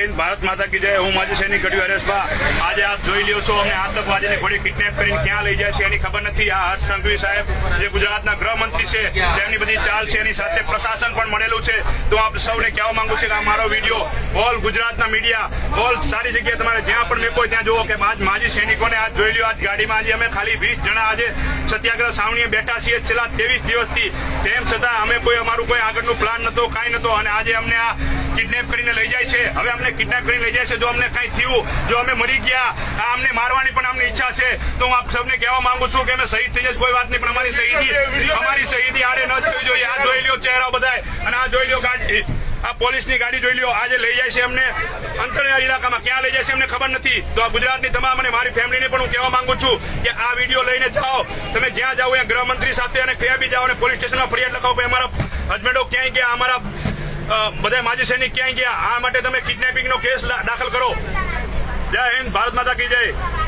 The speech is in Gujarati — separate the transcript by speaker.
Speaker 1: હિન્દ, ભારત માતા કી જય। હું માજી સૈનિક ગઢવી હરેશભા। આજે આપ જોઈ લ્યો છો, અમને આતંકવાદીને ઘોડી કિડનેપ કરીને ક્યાં લઈ જાય છે એની ખબર નથી। આ હર્ષ સંઘવી સાહેબ જે ગુજરાતના ગૃહમંત્રી છે તેમની બધી ચાલ છે, એની સાથે પ્રશાસન પણ મળેલું છે। તો આપ સૌને કહેવા માંગુ છું કે આ મારો વિડીયો ઓલ ગુજરાતના મીડિયા ઓલ સારી જગ્યાએ તમારે જ્યાં પણ મેં કોઈ ત્યાં જુઓ કે આજ માજી સૈનિકોને આજ જોઈ લ્યો। આજ ગાડીમાં આજે અમે ખાલી 20 જણા આજે સત્યાગ્રહ સાવણીએ બેઠા છીએ છેલ્લા 23 દિવસથી। તેમ છતાં અમે કોઈ અમારું કોઈ આગળનું પ્લાન નતો, કાંઈ નતો, અને આજે અમને આ કિડનેપ કરીને લઈ જાય છે। હવે અમને કિડનેપ કરીને લઈ જાય છે। જો અમને કઈ થયું, જો અમે મરી ગયા, અમને મારવાની પણ અમને ઈચ્છા છે, તો હું આપ સૌને કહેવા માંગુ છું કે અમે શહીદ થઈ જઈશ, કોઈ વાત નહીં, પણ અમારી શહીદી આડે ન થવી જોઈએ। આ જોઈ લ્યો ચહેરા બધાય, અને આ જોઈ લ્યો ગાડી, આ પોલીસની ગાડી જોઈ લ્યો। આજે લઈ જાય છે અમને અંતરિયાળ ઇલાકામાં, ક્યાં લઈ જાય છે અમને ખબર નથી। તો આ ગુજરાતની તમામ અને મારી ફેમિલીને પણ હું કહેવા માંગુ છું કે આ વિડીયો લઈને જાઓ, તમે જ્યાં જાઓ ત્યાં ગૃહમંત્રી સાથે અને ક્યાં બી જાઓ અને પોલીસ સ્ટેશનમાં ફરિયાદ લખાવો કે અમારા હસબન્ડો ક્યાંય ગયા, અમારા બધા માજી સૈનિક ક્યાંય ગયા। આ માટે તમે કિડનેપિંગનો કેસ દાખલ કરો। જય હિન્દ, ભારત માતા કી જય।